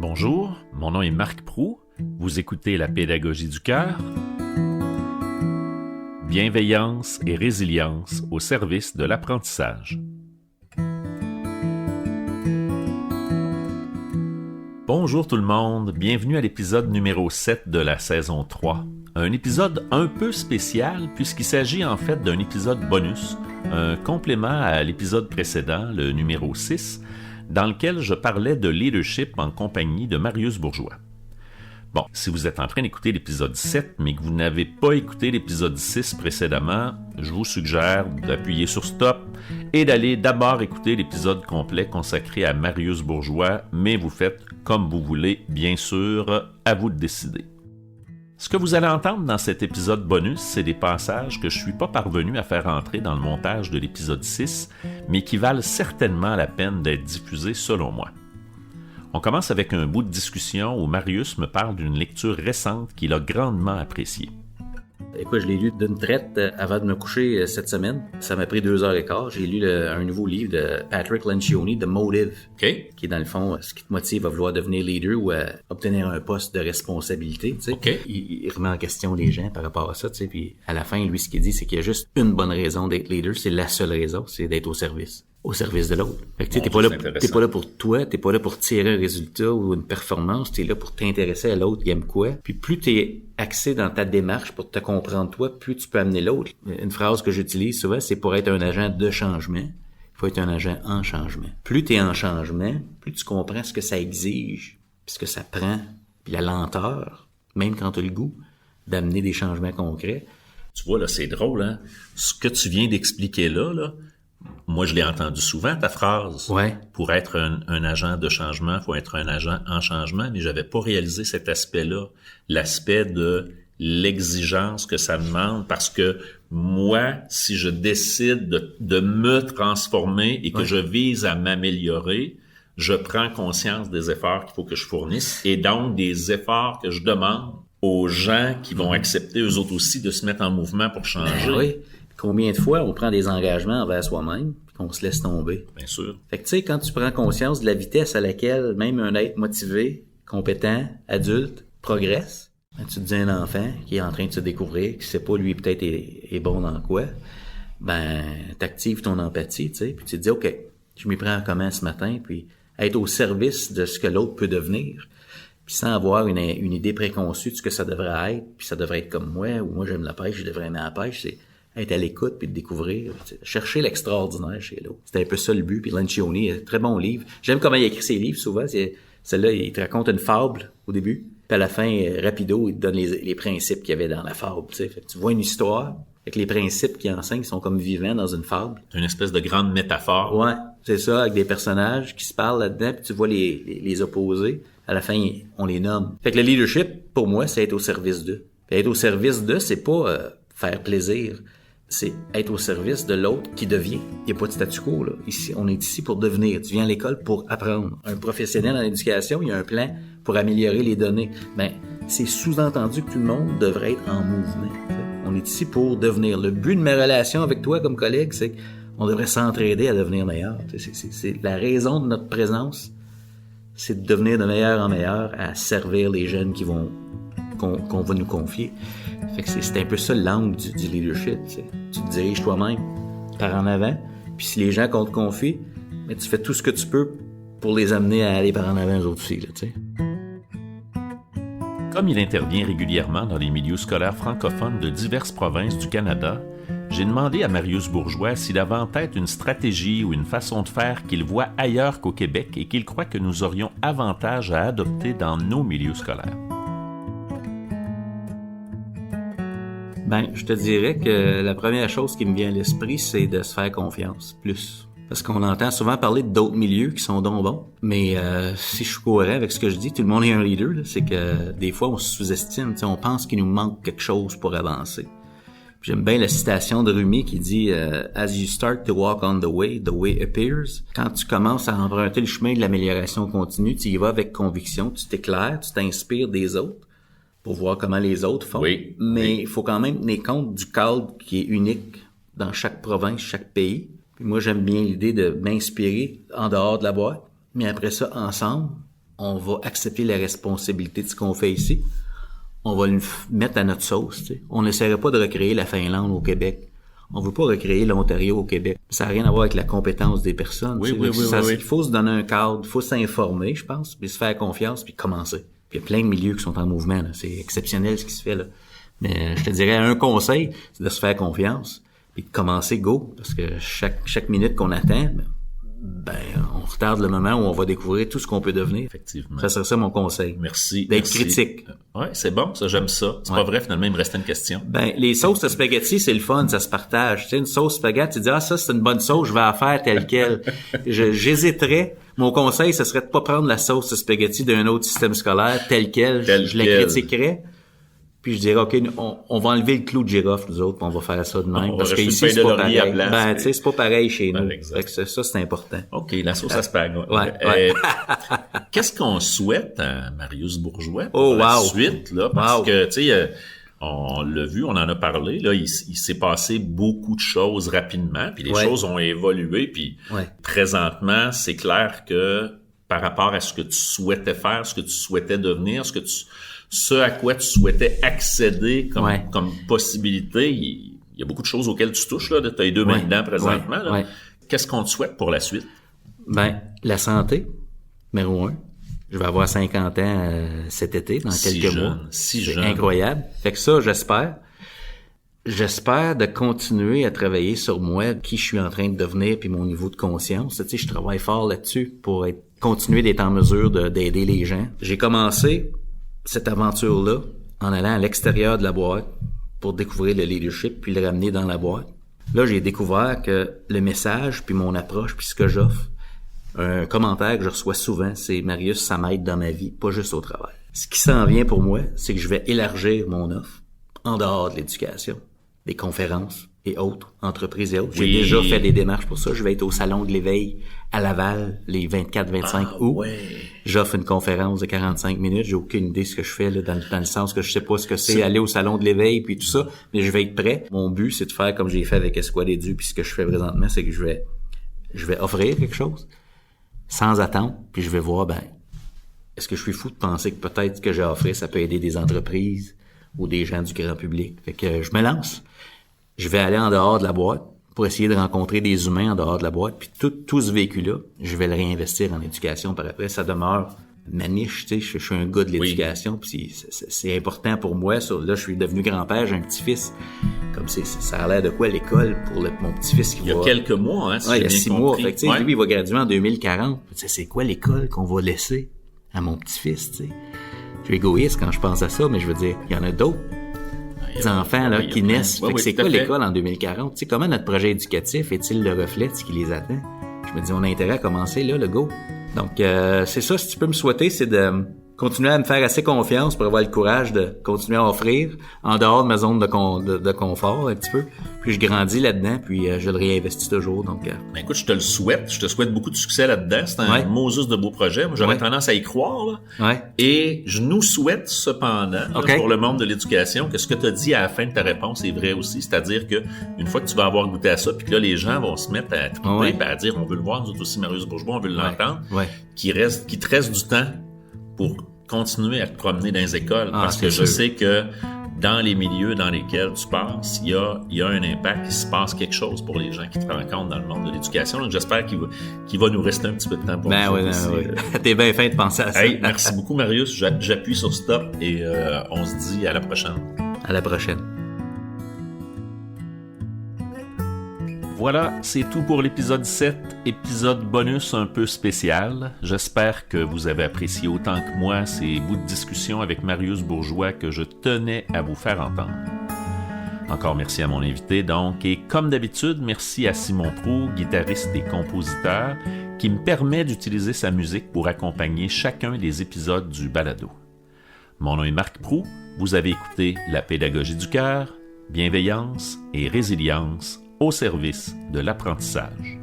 Bonjour, mon nom est Marc Proulx. Vous écoutez La pédagogie du cœur. Bienveillance et résilience au service de l'apprentissage. Bonjour tout le monde, bienvenue à l'épisode numéro 7 de la saison 3. Un épisode un peu spécial puisqu'il s'agit en fait d'un épisode bonus, un complément à l'épisode précédent, le numéro 6, dans lequel je parlais de leadership en compagnie de Marius Bourgeois. Bon, si vous êtes en train d'écouter l'épisode 7, mais que vous n'avez pas écouté l'épisode 6 précédemment, je vous suggère d'appuyer sur Stop et d'aller d'abord écouter l'épisode complet consacré à Marius Bourgeois, mais vous faites comme vous voulez, bien sûr, à vous de décider. Ce que vous allez entendre dans cet épisode bonus, c'est des passages que je ne suis pas parvenu à faire entrer dans le montage de l'épisode 6, mais qui valent certainement la peine d'être diffusés selon moi. On commence avec un bout de discussion où Marius me parle d'une lecture récente qu'il a grandement appréciée. Écoute, je l'ai lu d'une traite avant de me coucher cette semaine. Ça m'a pris 2h15. J'ai lu un nouveau livre de Patrick Lencioni, The Motive, qui est dans le fond ce qui te motive à vouloir devenir leader ou à obtenir un poste de responsabilité. Il remet en question les gens par rapport à ça. Puis à la fin, lui, ce qu'il dit, c'est qu'il y a juste une bonne raison d'être leader. C'est la seule raison, c'est d'être au service de l'autre. Fait que t'es pas là pour toi, t'es pas là pour tirer un résultat ou une performance, t'es là pour t'intéresser à l'autre qui aime quoi. Puis plus t'es axé dans ta démarche pour te comprendre toi, plus tu peux amener l'autre. Une phrase que j'utilise souvent, c'est pour être un agent de changement, il faut être un agent en changement. Plus t'es en changement, plus tu comprends ce que ça exige, puis ce que ça prend, puis la lenteur, même quand t'as le goût, d'amener des changements concrets. Tu vois, là, c'est drôle, hein? Ce que tu viens d'expliquer là, moi, je l'ai entendu souvent, ta phrase. Ouais. Pour être un agent de changement, il faut être un agent en changement, mais j'avais pas réalisé cet aspect-là. L'aspect de l'exigence que ça demande, parce que moi, si je décide de me transformer et que je vise à m'améliorer, je prends conscience des efforts qu'il faut que je fournisse et donc des efforts que je demande aux gens qui vont accepter eux autres aussi de se mettre en mouvement pour changer. Ben oui. Combien de fois on prend des engagements envers soi-même puis qu'on se laisse tomber? Bien sûr. Fait que tu sais, quand tu prends conscience de la vitesse à laquelle même un être motivé, compétent, adulte, progresse, ben, tu te dis un enfant qui est en train de se découvrir, qui sait pas lui peut-être est bon dans quoi, ben t'actives ton empathie, tu sais, puis tu te dis OK, je m'y prends comment ce matin, puis être au service de ce que l'autre peut devenir. Puis sans avoir une idée préconçue de ce que ça devrait être, puis ça devrait être comme moi, ou moi j'aime la pêche, je devrais aimer la pêche, c'est être à l'écoute puis de découvrir, chercher l'extraordinaire chez l'autre. C'était un peu ça le but. Puis Lencioni, très bon livre. J'aime comment il écrit ses livres souvent. Celle-là, il te raconte une fable au début, puis à la fin, rapido, il te donne les principes qu'il y avait dans la fable. Fait que tu vois une histoire, avec les principes qu'il enseigne sont comme vivants dans une fable. C'est une espèce de grande métaphore. Ouais, c'est ça, avec des personnages qui se parlent là-dedans, puis tu vois les opposés. À la fin, on les nomme. Fait que le leadership, pour moi, c'est être au service d'eux. Puis être au service d'eux, c'est pas faire plaisir. C'est être au service de l'autre qui devient. Il n'y a pas de statu quo, là. Ici, on est ici pour devenir. Tu viens à l'école pour apprendre. Un professionnel en éducation, il y a un plan pour améliorer les données. Ben, c'est sous-entendu que tout le monde devrait être en mouvement. On est ici pour devenir. Le but de ma relation avec toi comme collègue, c'est qu'on devrait s'entraider à devenir meilleur. C'est la raison de notre présence. C'est de devenir de meilleur en meilleur à servir les jeunes qu'on va nous confier. Fait que c'est un peu ça l'angle du leadership. T'sais. Tu te diriges toi-même par en avant, puis si les gens qu'on te confie, mais tu fais tout ce que tu peux pour les amener à aller par en avant eux autres aussi. T'sais. Comme il intervient régulièrement dans les milieux scolaires francophones de diverses provinces du Canada, j'ai demandé à Marius Bourgeois s'il avait en tête une stratégie ou une façon de faire qu'il voit ailleurs qu'au Québec et qu'il croit que nous aurions avantage à adopter dans nos milieux scolaires. Ben, je te dirais que la première chose qui me vient à l'esprit, c'est de se faire confiance, plus. Parce qu'on entend souvent parler d'autres milieux qui sont donc bons, mais si je suis cohérent avec ce que je dis, tout le monde est un leader, là, c'est que des fois on se sous-estime, on pense qu'il nous manque quelque chose pour avancer. Puis j'aime bien la citation de Rumi qui dit « As you start to walk on the way appears ». Quand tu commences à emprunter le chemin de l'amélioration continue, tu y vas avec conviction, tu t'éclaires, tu t'inspires des autres pour voir comment les autres font. Oui, mais il faut quand même tenir compte du cadre qui est unique dans chaque province, chaque pays. Puis moi, j'aime bien l'idée de m'inspirer en dehors de la boîte, mais après ça, ensemble, on va accepter la responsabilité de ce qu'on fait ici. On va le mettre à notre sauce, tu sais. On n'essaierait pas de recréer la Finlande au Québec. On veut pas recréer l'Ontario au Québec. Ça n'a rien à voir avec la compétence des personnes. Oui. Il faut se donner un cadre, il faut s'informer, je pense, puis se faire confiance, puis commencer. Puis il y a plein de milieux qui sont en mouvement, là. C'est exceptionnel ce qui se fait, là. Mais je te dirais, un conseil, c'est de se faire confiance, puis de commencer go, parce que chaque minute qu'on attend, on retarde le moment où on va découvrir tout ce qu'on peut devenir. Effectivement. Ça serait ça mon conseil. Merci. D'être critique. Ouais, c'est bon, ça, j'aime ça. C'est pas vrai, finalement, il me restait une question. Les sauces à spaghetti, c'est le fun, ça se partage. Tu sais, une sauce spaghetti, tu dis, ça, c'est une bonne sauce, je vais la faire telle quelle. J'hésiterais. Mon conseil, ce serait de pas prendre la sauce à spaghetti d'un autre système scolaire telle quelle. Je la critiquerais. Puis je dirais, OK, on va enlever le clou de girofle, nous autres, puis on va faire ça de même. Parce que ici, c'est pas pareil. Tu sais, c'est pas pareil chez nous. Fait que ça, c'est important. OK, la sauce à spag. Ouais. Qu'est-ce qu'on souhaite à Marius Bourgeois pour la suite, là? Parce que, tu sais, on l'a vu, on en a parlé, là, il s'est passé beaucoup de choses rapidement, puis les choses ont évolué, puis présentement, c'est clair que par rapport à ce que tu souhaitais faire, ce que tu souhaitais devenir, ce à quoi tu souhaitais accéder comme possibilité, il y a beaucoup de choses auxquelles tu touches, là, tu as les deux mains dedans présentement. Là. Qu'est-ce qu'on te souhaite pour la suite? La santé, numéro 1. Je vais avoir 50 ans cet été, dans quelques mois. C'est incroyable. Fait que ça, j'espère. J'espère de continuer à travailler sur moi, qui je suis en train de devenir, puis mon niveau de conscience. Tu sais, je travaille fort là-dessus pour continuer d'être en mesure d'aider les gens. J'ai commencé cette aventure-là en allant à l'extérieur de la boîte pour découvrir le leadership puis le ramener dans la boîte. Là, j'ai découvert que le message puis mon approche puis ce que j'offre, un commentaire que je reçois souvent, c'est « Marius, ça m'aide dans ma vie, pas juste au travail ». Ce qui s'en vient pour moi, c'est que je vais élargir mon offre en dehors de l'éducation, des conférences et autres, entreprises et autres. J'ai déjà fait des démarches pour ça. Je vais être au Salon de l'éveil à Laval les 24-25 août. Ouais. J'offre une conférence de 45 minutes. J'ai aucune idée de ce que je fais là, dans le sens que je sais pas ce que c'est aller au Salon de l'éveil puis tout ça, mais je vais être prêt. Mon but, c'est de faire comme j'ai fait avec Escouade Édu, puis ce que je fais présentement, c'est que je vais offrir quelque chose sans attendre, puis je vais voir, est-ce que je suis fou de penser que peut-être ce que j'ai offert, ça peut aider des entreprises ou des gens du grand public. Fait que je me lance. Je vais aller en dehors de la boîte pour essayer de rencontrer des humains en dehors de la boîte. Puis tout ce vécu-là, je vais le réinvestir en éducation par après. Ça demeure ma niche, tu sais. Je suis un gars de l'éducation, puis c'est important pour moi. Là, je suis devenu grand-père, j'ai un petit-fils. Comme ça a l'air de quoi l'école pour mon petit-fils qui va... Il y a quelques mois, hein, si j'ai bien compris. Il y a 6 mois. Fait que, tu sais, lui, il va graduer en 2040. C'est quoi l'école qu'on va laisser à mon petit-fils, tu sais? Je suis égoïste quand je pense à ça, mais je veux dire, il y en a d'autres. Des enfants là qui naissent. Fait que c'est quoi l'école en 2040? Tu sais, comment notre projet éducatif est-il le reflet de ce qui les attend? Je me dis, on a intérêt à commencer là, le go. Donc, c'est ça, si tu peux me souhaiter, c'est de continuer à me faire assez confiance pour avoir le courage de continuer à offrir en dehors de ma zone de confort un petit peu. Puis je grandis là-dedans, puis je le réinvestis toujours. Donc, écoute, je te le souhaite. Je te souhaite beaucoup de succès là-dedans. C'est un Moses de beau projet. Moi, j'aurais tendance à y croire. Là. Et je nous souhaite cependant, là, pour le monde de l'éducation, que ce que tu as dit à la fin de ta réponse est vrai aussi. C'est-à-dire que une fois que tu vas avoir goûté à ça, puis que là, les gens vont se mettre à triper, à dire, on veut le voir, nous autres aussi, Marius Bourgeois, on veut l'entendre. Qu'il te reste du temps pour continuer à te promener dans les écoles, parce que je sais que dans les milieux dans lesquels tu passes, il y a un impact, il se passe quelque chose pour les gens qui te rencontrent dans le monde de l'éducation. Donc j'espère qu'il va nous rester un petit peu de temps pour nous. T'es bien fin de penser à ça. Hey, merci beaucoup, Marius. J'appuie sur stop et on se dit à la prochaine. À la prochaine. Voilà, c'est tout pour l'épisode 7, épisode bonus un peu spécial. J'espère que vous avez apprécié autant que moi ces bouts de discussion avec Marius Bourgeois que je tenais à vous faire entendre. Encore merci à mon invité donc, et comme d'habitude, merci à Simon Proulx, guitariste et compositeur, qui me permet d'utiliser sa musique pour accompagner chacun des épisodes du balado. Mon nom est Marc Proulx, vous avez écouté La pédagogie du cœur, bienveillance et résilience au service de l'apprentissage.